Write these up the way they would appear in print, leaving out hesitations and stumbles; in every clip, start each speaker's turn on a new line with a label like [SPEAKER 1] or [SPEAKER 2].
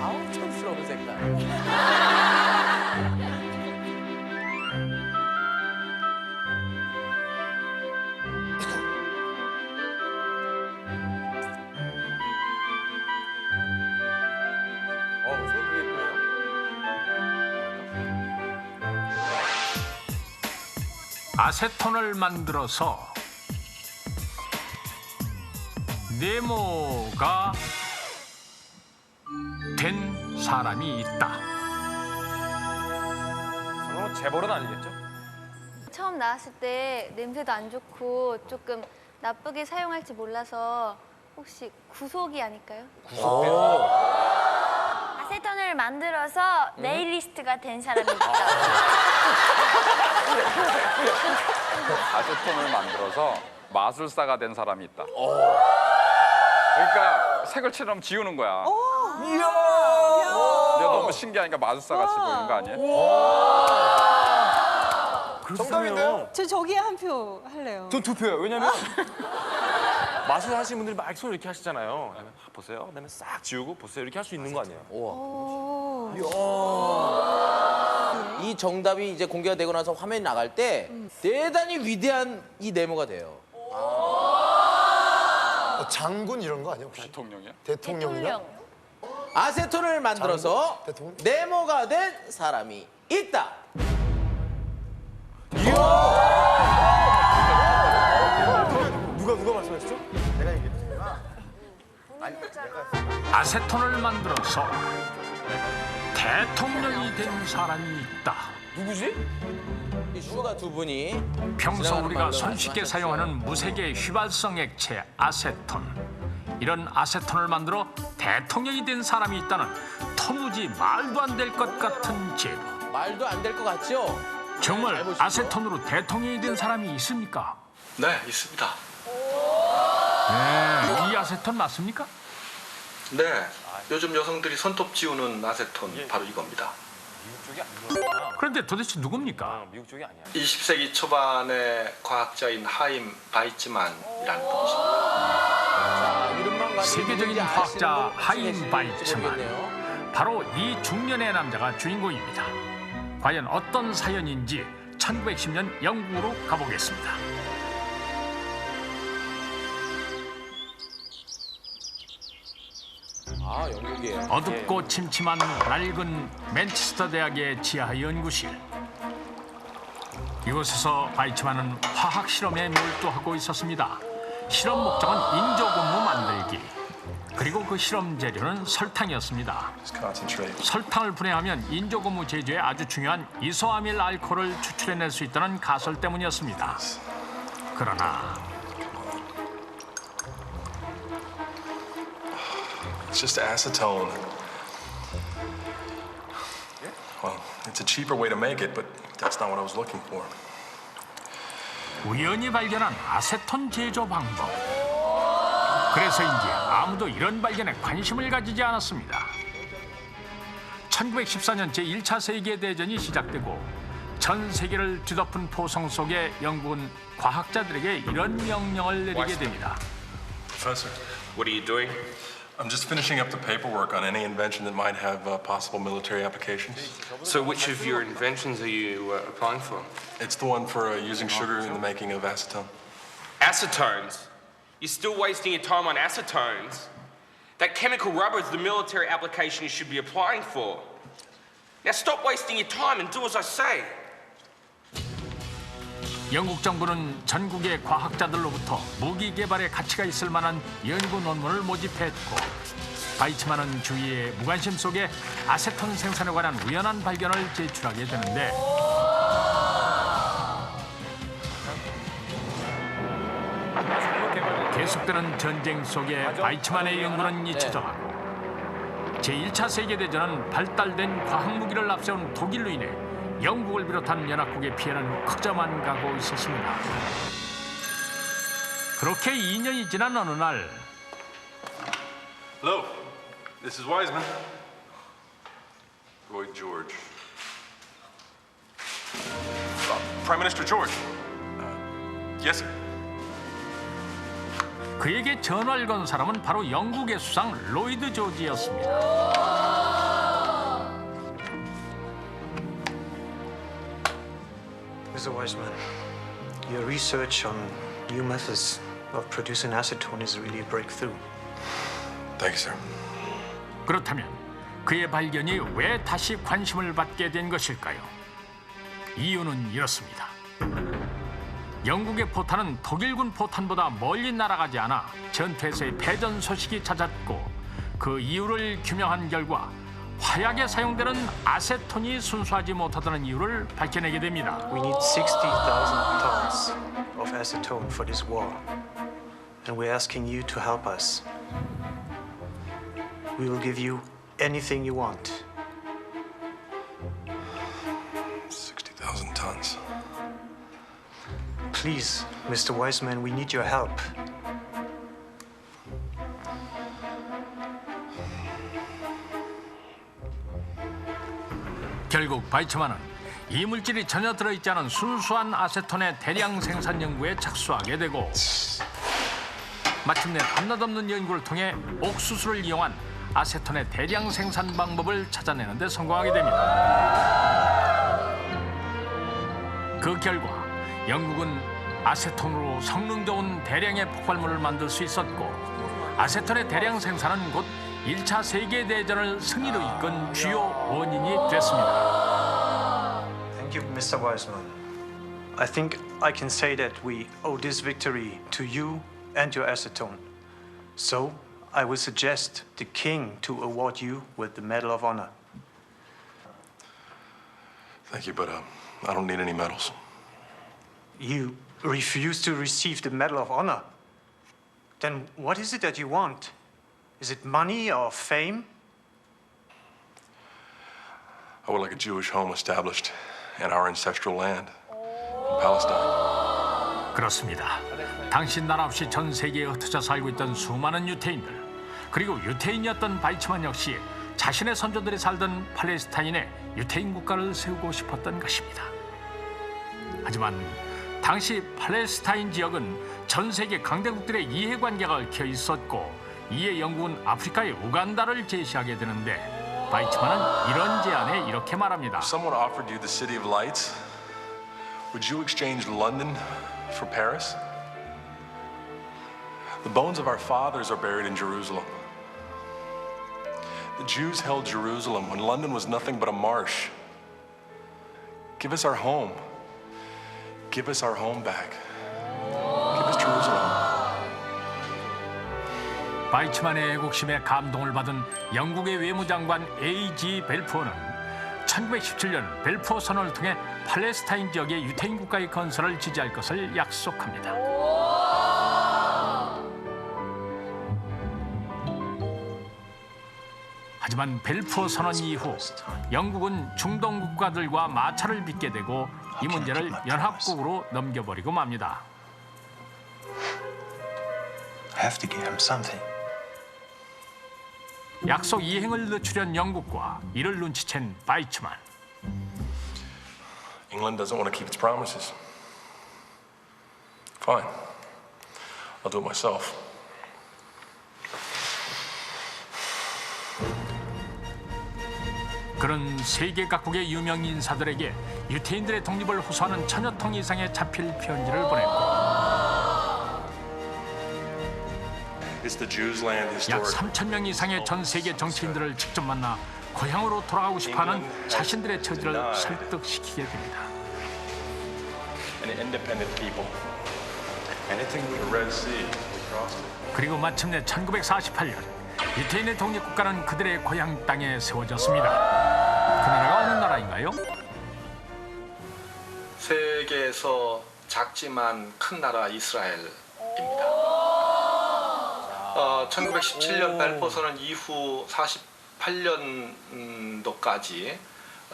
[SPEAKER 1] 아우 촌스러운 색깔. 손 되게 예쁘네요.
[SPEAKER 2] 아세톤을 만들어서 네모가 된 사람이 있다.
[SPEAKER 3] 설마 재벌은 아니겠죠?
[SPEAKER 4] 처음 나왔을 때 냄새도 안 좋고 조금 나쁘게 사용할지 몰라서 혹시 구속이 아닐까요?
[SPEAKER 5] 아세톤을 만들어서 네일리스트가 된 사람이 있다.
[SPEAKER 6] 아세톤을 만들어서 마술사가 된 사람이 있다. 그러니까 색을 칠하면 지우는 거야. 이야! 근데 너무 신기하니까 마술사 같이 보이는 거 아니에요?
[SPEAKER 3] 정답인데요?
[SPEAKER 7] 저 저기에 한 표 할래요.
[SPEAKER 3] 전 2표예요. 왜냐면 마술 하시는 분들이 막 손 이렇게 하시잖아요. 보세요. 그다음에 싹 지우고 보세요. 이렇게 할 수 있는 거 아니에요?
[SPEAKER 1] 이 정답이 이제 공개가 되고 나서 화면이 나갈 때 대단히 위대한 이 네모가 돼요.
[SPEAKER 8] 장군 이런 거 아니야 혹시?
[SPEAKER 6] 대통령이야?
[SPEAKER 8] 대통령이야?
[SPEAKER 1] 아세톤을 만들어서
[SPEAKER 8] 대통령?
[SPEAKER 1] 네모가 된 사람이 있다.
[SPEAKER 3] 누가 말씀하셨죠?
[SPEAKER 2] 아세톤을 만들어서 대통령이 된 사람이 있다.
[SPEAKER 3] 누구지?
[SPEAKER 1] 이 슈가 두 분이
[SPEAKER 2] 평소
[SPEAKER 1] 지나가는
[SPEAKER 2] 우리가
[SPEAKER 1] 말로
[SPEAKER 2] 손쉽게
[SPEAKER 1] 말씀하셨어요.
[SPEAKER 2] 사용하는 무색의 휘발성 액체 아세톤. 이런 아세톤을 만들어 대통령이 된 사람이 있다는 터무지 말도 안 될 것 같은 제도.
[SPEAKER 1] 말도 안 될 것 같죠?
[SPEAKER 2] 정말
[SPEAKER 1] 잘 보시죠.
[SPEAKER 2] 아세톤으로 대통령이 된 사람이 있습니까?
[SPEAKER 9] 네, 있습니다.
[SPEAKER 2] 네, 이 아세톤 맞습니까?
[SPEAKER 9] 네, 요즘 여성들이 손톱 지우는 아세톤 바로 이겁니다.
[SPEAKER 3] 미국 쪽이 아니구나.
[SPEAKER 2] 그런데 도대체 누굽니까?
[SPEAKER 3] 아, 미국 쪽이 아니야.
[SPEAKER 9] 20세기 초반의 과학자인 하임 바이츠만이라는 분이십니다.
[SPEAKER 1] 자, 이름만 가지고
[SPEAKER 2] 세계적인
[SPEAKER 1] 누군지
[SPEAKER 2] 과학자
[SPEAKER 1] 아시는 분
[SPEAKER 2] 하임
[SPEAKER 1] 계실지
[SPEAKER 2] 바이츠만.
[SPEAKER 1] 모르겠네요.
[SPEAKER 2] 바로 이 중년의 남자가 주인공입니다. 과연 어떤 사연인지 1910년 영국으로 가보겠습니다.
[SPEAKER 1] 아, 영국이에요.
[SPEAKER 2] 어둡고 침침한 낡은 맨체스터 대학의 지하 연구실. 이곳에서 바이츠만은 화학 실험에 몰두하고 있었습니다. 실험 목적은 인조고무 만들기. 그리고 그 실험 재료는 설탕이었습니다. 설탕을 분해하면 인조고무 제조에 아주 중요한 이소아밀 알코올을 추출해낼 수 있다는 가설 때문이었습니다. 그러나
[SPEAKER 10] It's just acetone. Well, it's a cheaper way to make it, but that's not what I was looking for.
[SPEAKER 2] 우연히 발견한 아세톤 제조 방법. 그래서인지 아무도 이런 발견에 관심을 가지지 않았습니다. 1914년 제1차 세계대전이 시작되고 전 세계를 뒤덮은 포성 속에 영국은 과학자들에게 이런 명령을 내리게 됩니다.
[SPEAKER 10] Professor,
[SPEAKER 9] What are you doing?
[SPEAKER 10] I'm just finishing up the paperwork on any invention that might have possible military applications.
[SPEAKER 9] So which of your inventions are you applying for?
[SPEAKER 10] It's the one for using sugar in the making of acetone.
[SPEAKER 11] Acetones? You're still wasting your time on acetones? That chemical rubber is the military application you should be applying for. Now stop wasting your time and do as I say.
[SPEAKER 2] 영국 정부는 전국의 과학자들로부터 무기 개발에 가치가 있을 만한 연구 논문을 모집했고 바이츠만은 주위의 무관심 속에 아세톤 생산에 관한 우연한 발견을 제출하게 되는데 계속되는 전쟁 속에 바이츠만의 연구는 잊혀져가고 제1차 세계대전은 발달된 과학무기를 앞세운 독일로 인해 영국을 비롯한 연합국의 피해는 커져만 가고 있었습니다. 그렇게 2년이 지난 어느 날
[SPEAKER 10] Hello, this is Wiseman. Lloyd George. Prime Minister George. Yes, sir.
[SPEAKER 2] 그에게 전화를 건 사람은 바로 영국의 수상 로이드 조지였습니다.
[SPEAKER 12] Mr. Wiseman, your research on new methods of producing acetone is really a breakthrough.
[SPEAKER 10] Thank you, sir.
[SPEAKER 2] 그렇다면 그의 발견이 왜 다시 관심을 받게 된 것일까요? 이유는 이렇습니다. 영국의 포탄은 독일군 포탄보다 멀리 날아가지 않아 전투에서의 패전 소식이 잦았고 그 이유를 규명한 결과 화약에 사용되는 아세톤이 순수하지 못하다는 이유를 밝혀내게 됩니다.
[SPEAKER 12] We need 60,000 tons of acetone for this war, and we're asking you to help us. We will give you anything you want.
[SPEAKER 10] 60,000 tons.
[SPEAKER 12] Please, Mr. Wiseman, we need your help.
[SPEAKER 2] 결국 바이츠만은 이 물질이 전혀 들어있지 않은 순수한 아세톤의 대량 생산 연구에 착수하게 되고 마침내 밤낮없는 연구를 통해 옥수수를 이용한 아세톤의 대량 생산 방법을 찾아내는 데 성공하게 됩니다. 그 결과 영국은 아세톤으로 성능 좋은 대량의 폭발물을 만들 수 있었고 아세톤의 대량 생산은 곧 1차 세계대전을 승리로 이끈 주요 원인이 됐습니다.
[SPEAKER 12] Thank you, Mr. Wiseman. I think I can say that we owe this victory to you and your acetone. So, I will suggest the king to award you with the Medal of Honor.
[SPEAKER 10] Thank you, but I don't need any medals.
[SPEAKER 12] You refuse to receive the Medal of Honor? Then what is it that you want? Is it money or fame?
[SPEAKER 10] I would like a Jewish home established in our ancestral land, in Palestine.
[SPEAKER 2] 그렇습니다. 당시 나라 없이 전 세계에 흩어져 살고 있던 수많은 유태인들 그리고 유태인이었던 바이츠만 역시 자신의 선조들이 살던 팔레스타인에 유태인 국가를 세우고 싶었던 것입니다. 하지만 당시 팔레스타인 지역은 전 세계 강대국들의 이해관계가 얽혀 있었고 이에 영국은 아프리카의 우간다를 제시하게 되는데 바이츠만은 이런 제안에 이렇게 말합니다.
[SPEAKER 10] If someone offered you the City of Lights, would you exchange London for Paris? The bones of our fathers are buried in Jerusalem. The Jews held Jerusalem when London was nothing but a marsh. Give us our home. Give us our home back. Give us Jerusalem.
[SPEAKER 2] 바이츠만의 애국심에 감동을 받은 영국의 외무장관 A.G. 벨푸어는 1917년 벨푸어 선언을 통해 팔레스타인 지역의 유태인 국가의 건설을 지지할 것을 약속합니다. 하지만 벨푸어 선언 이후 영국은 중동 국가들과 마찰을 빚게 되고 이 문제를 연합국으로 넘겨버리고 맙니다.
[SPEAKER 12] I have to give him something.
[SPEAKER 2] 약속 이행을 늦추려는 영국과 이를 눈치챈 바이츠만.
[SPEAKER 10] England doesn't want to keep its promises. Fine. I'll do it myself.
[SPEAKER 2] 그런 세계 각국의 유명 인사들에게 유태인들의 독립을 호소하는 1000여 통 이상의 자필 편지를 보냈고 약 3000명 이상의 전 세계 정치인들을 직접 만나 고향으로 돌아가고 싶어하는 자신들의 처지를 설득시키게 됩니다. 그리고 마침내 1948년 유태인의 독립국가는 그들의 고향 땅에 세워졌습니다. 그 나라가 어느 나라인가요?
[SPEAKER 9] 세계에서 작지만 큰 나라 이스라엘입니다. 1917년 발포 선언 이후 48년도까지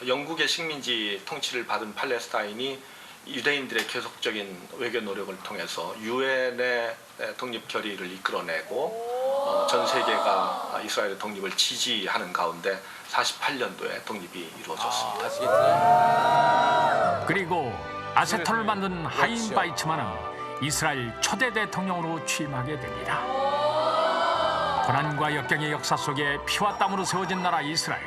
[SPEAKER 9] 영국의 식민지 통치를 받은 팔레스타인이 유대인들의 계속적인 외교 노력을 통해서 유엔의 독립 결의를 이끌어내고 전 세계가 이스라엘의 독립을 지지하는 가운데 48년도에 독립이 이루어졌습니다.
[SPEAKER 2] 그리고 아세톤을 만든 하임 바이츠만은 이스라엘 초대 대통령으로 취임하게 됩니다. 고난과 역경의 역사 속에 피와 땀으로 세워진 나라 이스라엘.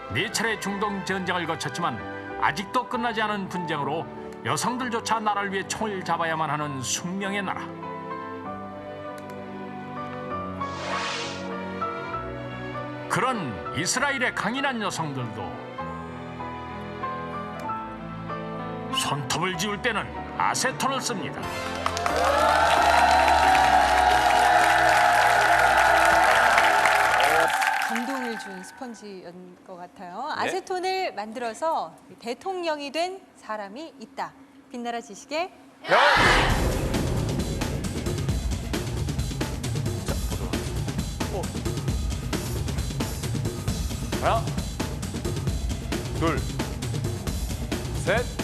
[SPEAKER 2] 4차례 중동 전쟁을 거쳤지만 아직도 끝나지 않은 분쟁으로 여성들조차 나라를 위해 총을 잡아야만 하는 숙명의 나라. 그런 이스라엘의 강인한 여성들도 손톱을 지울 때는 아세톤을 씁니다.
[SPEAKER 7] 감동을 준 스펀지인 것 같아요. 아세톤을 만들어서 대통령이 된 사람이 있다. 빛나라 지식의
[SPEAKER 3] 하나, 둘, 셋.